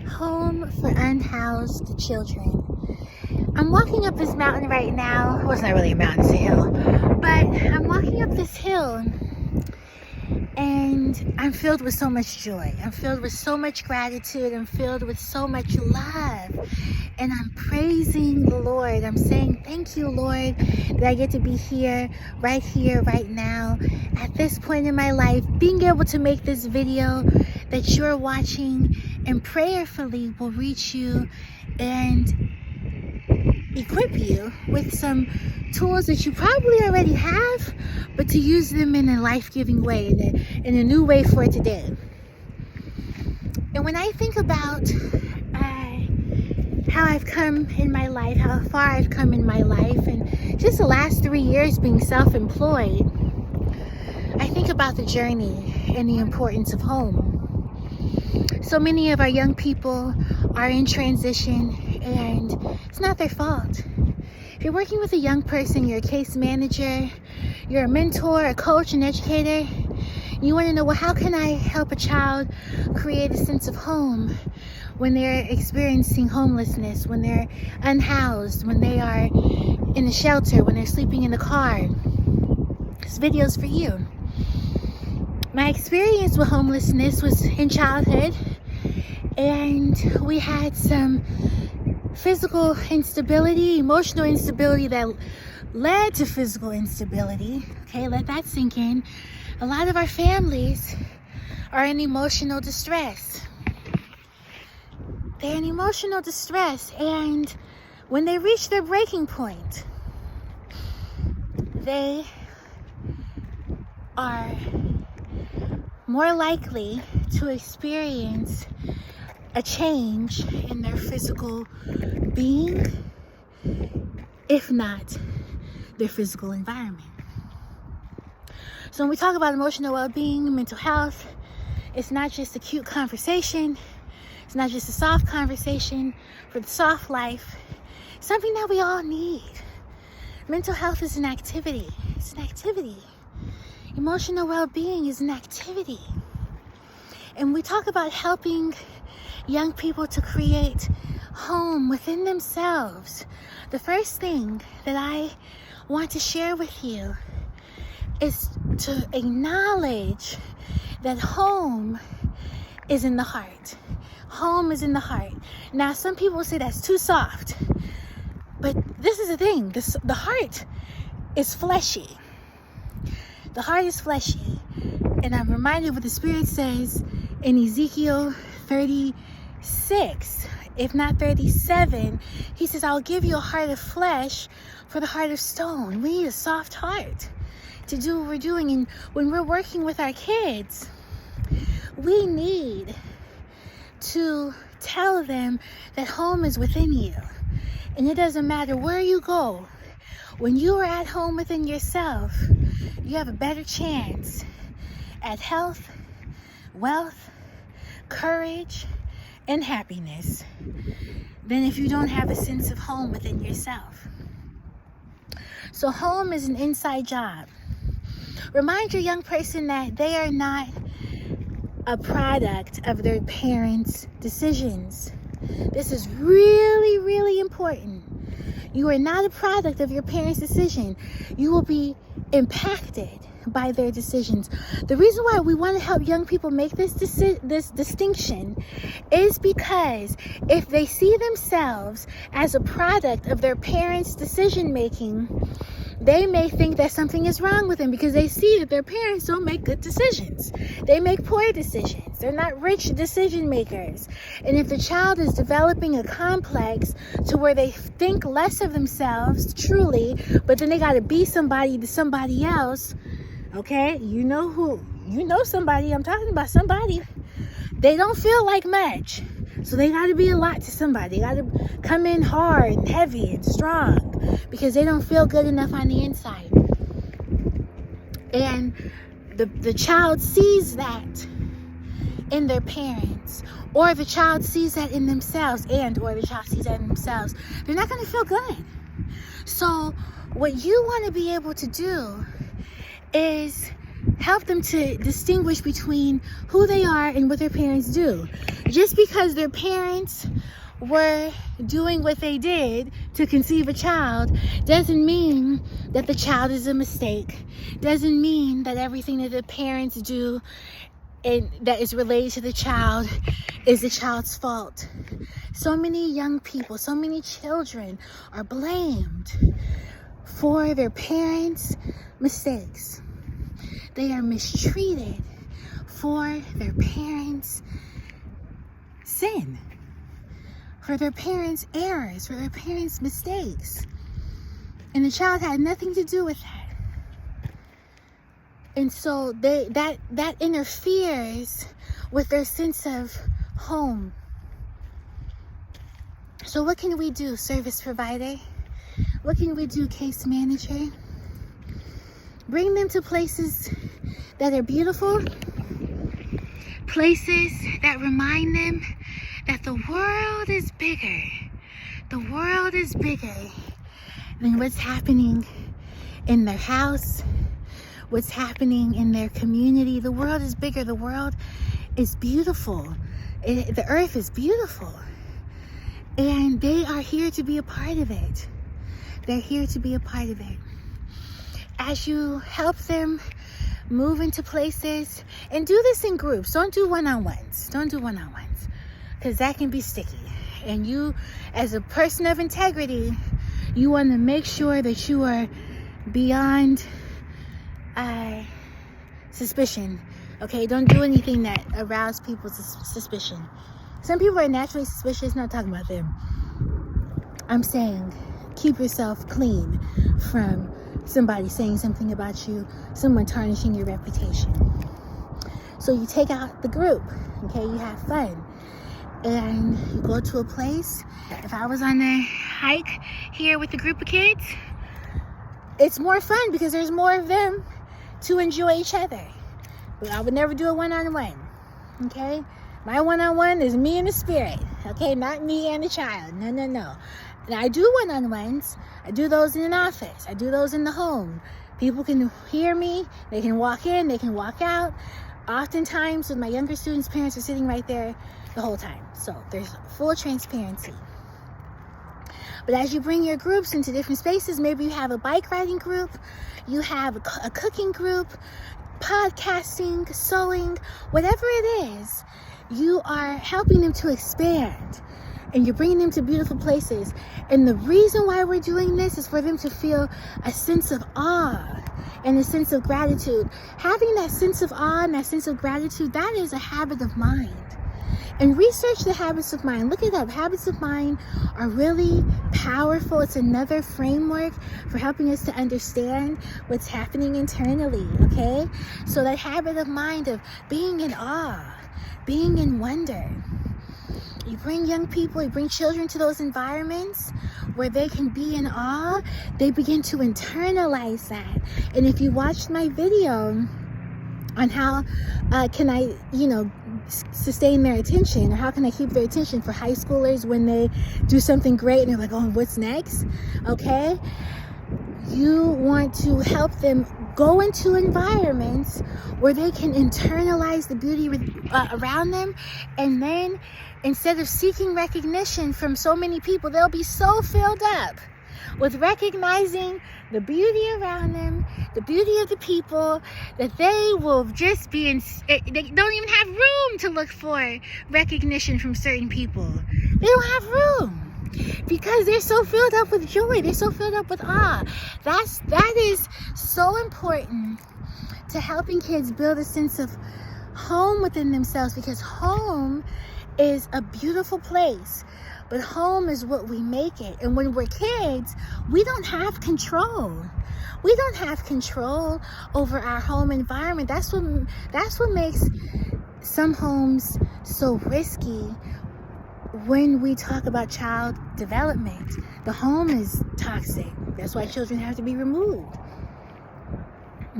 Home for unhoused children. I'm walking up this mountain right now. Well, it's not really a mountain, it's a hill. But I'm walking up this hill and I'm filled with so much joy. I'm filled with so much gratitude. I'm filled with so much love. And I'm praising the Lord. I'm saying, thank you, Lord, that I get to be here, right now, at this point in my life, being able to make this video that you're watching and prayerfully will reach you and equip you with some tools that you probably already have, but to use them in a life-giving way, in a new way for today. And when I think about how I've come in my life, how far I've come in my life, and just the last 3 years being self-employed, I think about the journey and the importance of home. So many of our young people are in transition, and it's not their fault. If you're working with a young person, you're a case manager, you're a mentor, a coach, an educator, you want to know, well, how can I help a child create a sense of home when they're experiencing homelessness, when they're unhoused, when they are in a shelter, when they're sleeping in the car? This video's for you. My experience with homelessness was in childhood, and we had some physical instability, emotional instability that led to physical instability. Okay, let that sink in. A lot of our families are in emotional distress. They're in emotional distress, and when they reach their breaking point, they are more likely to experience a change in their physical being, if not their physical environment. So when we talk about emotional well-being, mental health, it's not just a cute conversation. It's not just a soft conversation for the soft life. It's something that we all need. Mental health is an activity. It's an activity. Emotional well-being is an activity. And we talk about helping young people to create home within themselves. The first thing that I want to share with you is to acknowledge that home is in the heart. Home is in the heart. Now, some people say that's too soft, but this is the thing. The heart is fleshy. The heart is fleshy. And I'm reminded what the Spirit says in Ezekiel 36, if not 37. He says, I'll give you a heart of flesh for the heart of stone. We need a soft heart to do what we're doing. And when we're working with our kids, we need to tell them that home is within you. And it doesn't matter where you go. When you are at home within yourself, you have a better chance at health, wealth, courage, and happiness than if you don't have a sense of home within yourself. So home is an inside job. Remind your young person that they are not a product of their parents' decisions. This is really, really important. You are not a product of your parents' decision. You will be impacted by their decisions. The reason why we want to help young people make this distinction is because if they see themselves as a product of their parents' decision making, they may think that something is wrong with them because they see that their parents don't make good decisions. They make poor decisions. They're not rich decision makers. And if the child is developing a complex to where they think less of themselves, truly, but then they got to be somebody to somebody else, okay? You know who? You know somebody. I'm talking about somebody. They don't feel like much. So they got to be a lot to somebody. They got to come in hard and heavy and strong because they don't feel good enough on the inside. And the child sees that in their parents, or the child sees that in themselves, or the child sees that in themselves. They're not going to feel good. So what you want to be able to do is help them to distinguish between who they are and what their parents do. Just because their parents were doing what they did to conceive a child doesn't mean that the child is a mistake. Doesn't mean that everything that the parents do and that is related to the child is the child's fault. So many young people, so many children are blamed for their parents' mistakes. They are mistreated for their parents' sin, for their parents' errors, for their parents' mistakes. And the child had nothing to do with that. And so that interferes with their sense of home. So what can we do, service provider? What can we do, case manager? Bring them to places that are beautiful, places that remind them that the world is bigger. The world is bigger than what's happening in their house, what's happening in their community. The world is bigger. The world is beautiful. The earth is beautiful. And they are here to be a part of it. They're here to be a part of it. As you help them move into places, and do this in groups. Don't do one-on-ones. Don't do one-on-ones, because that can be sticky. And you, as a person of integrity, you want to make sure that you are beyond suspicion. Okay, don't do anything that arouses people's suspicion. Some people are naturally suspicious. Not talking about them. I'm saying keep yourself clean from somebody saying something about you, someone tarnishing your reputation. So you take out the group, okay? You have fun. And you go to a place. If I was on a hike here with a group of kids, it's more fun because there's more of them to enjoy each other. But I would never do a one-on-one, okay? My one-on-one is me and the spirit, okay? Not me and the child. No, no, no. And I do one-on-ones. I do those in an office. I do those in the home. People can hear me. They can walk in. They can walk out. Oftentimes, with my younger students, parents are sitting right there the whole time. So there's full transparency. But as you bring your groups into different spaces, maybe you have a bike riding group, you have a cooking group, podcasting, sewing, whatever it is, you are helping them to expand. And you're bringing them to beautiful places. And the reason why we're doing this is for them to feel a sense of awe and a sense of gratitude. Having that sense of awe and that sense of gratitude, that is a habit of mind. And research the habits of mind. Look it up. Habits of mind are really powerful. It's another framework for helping us to understand what's happening internally, okay? So that habit of mind of being in awe, being in wonder. You bring young people, you bring children to those environments where they can be in awe. They begin to internalize that. And if you watched my video on how can I, sustain their attention, or how can I keep their attention for high schoolers when they do something great and they're like, oh, what's next? Okay. You want to help them go into environments where they can internalize the beauty around them, and then instead of seeking recognition from so many people, they'll be so filled up with recognizing the beauty around them, the beauty of the people, that they will just be they don't even have room to look for recognition from certain people. They don't have room. Because they're so filled up with joy. They're so filled up with awe. That is so important to helping kids build a sense of home within themselves, because home is a beautiful place, but home is what we make it. And when we're kids, we don't have control. We don't have control over our home environment. That's what makes some homes so risky. When we talk about child development, the home is toxic. That's why children have to be removed.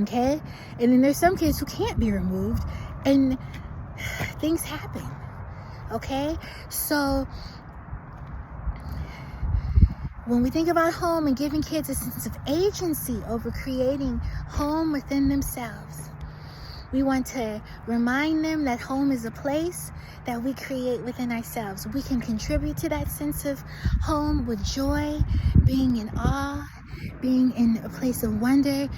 Okay? And then there's some kids who can't be removed, and things happen. Okay? So when we think about home and giving kids a sense of agency over creating home within themselves, We want to remind them that home is a place that we create within ourselves. We can contribute to that sense of home with joy, being in awe, being in a place of wonder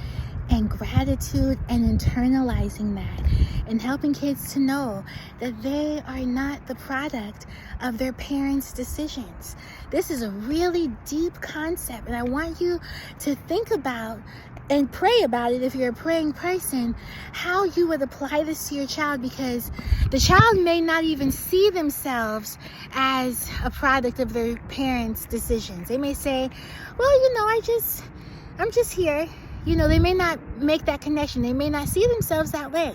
and gratitude, and internalizing that, and helping kids to know that they are not the product of their parents' decisions. This is a really deep concept, and I want you to think about and pray about it, if you're a praying person, how you would apply this to your child, because the child may not even see themselves as a product of their parents' decisions. They may say, well, I'm just here. They may not make that connection. They may not see themselves that way.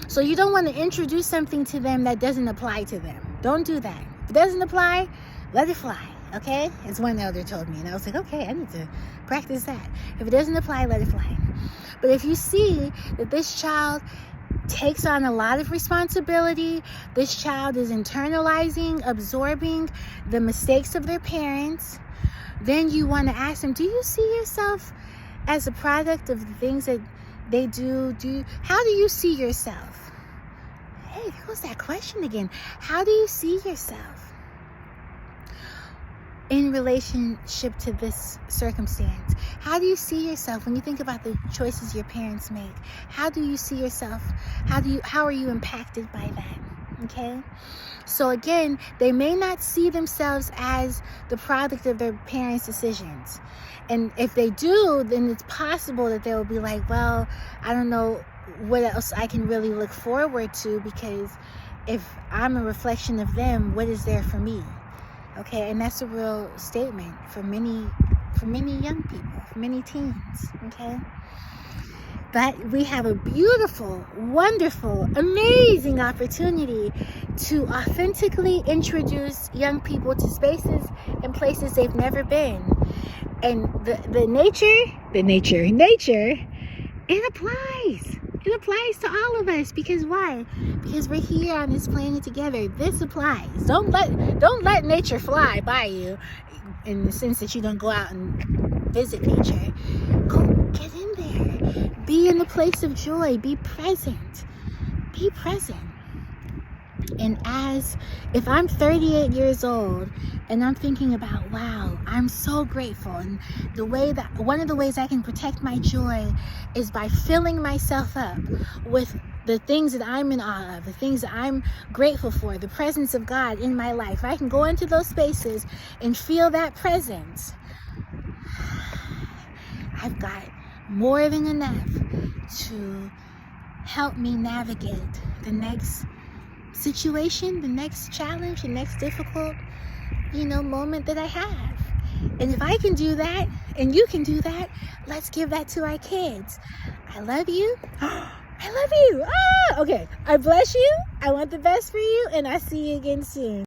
So you don't want to introduce something to them that doesn't apply to them. Don't do that. If it doesn't apply, let it fly, okay? As one elder told me, and I was like, okay, I need to practice that. If it doesn't apply, let it fly. But if you see that this child takes on a lot of responsibility, this child is internalizing, absorbing the mistakes of their parents, then you want to ask them, do you see yourself as a product of the things that they do? How do you see yourself? Hey, there goes that question again. How do you see yourself in relationship to this circumstance? How do you see yourself when you think about the choices your parents make? How do you see yourself? How are you impacted by that? Okay? So again, they may not see themselves as the product of their parents' decisions. And if they do, then it's possible that they'll be like, well, I don't know what else I can really look forward to, because if I'm a reflection of them, what is there for me? Okay, and that's a real statement for many young people, for many teens, okay? But we have a beautiful, wonderful, amazing opportunity to authentically introduce young people to spaces and places they've never been. And the nature, it applies. It applies to all of us. Because why? Because we're here on this planet together. This applies. Don't let nature fly by you, in the sense that you don't go out and visit nature. Go get in there. Be in the place of joy. Be present. Be present. And if I'm 38 years old and I'm thinking about, wow, I'm so grateful, and one of the ways I can protect my joy is by filling myself up with the things that I'm in awe of, the things that I'm grateful for, the presence of God in my life. I can go into those spaces and feel that presence. I've got more than enough to help me navigate the next situation, the next challenge, the next difficult, moment that I have. And if I can do that, and you can do that, let's give that to our kids. I love you. I love you. Okay. I bless you. I want the best for you, and I see you again soon.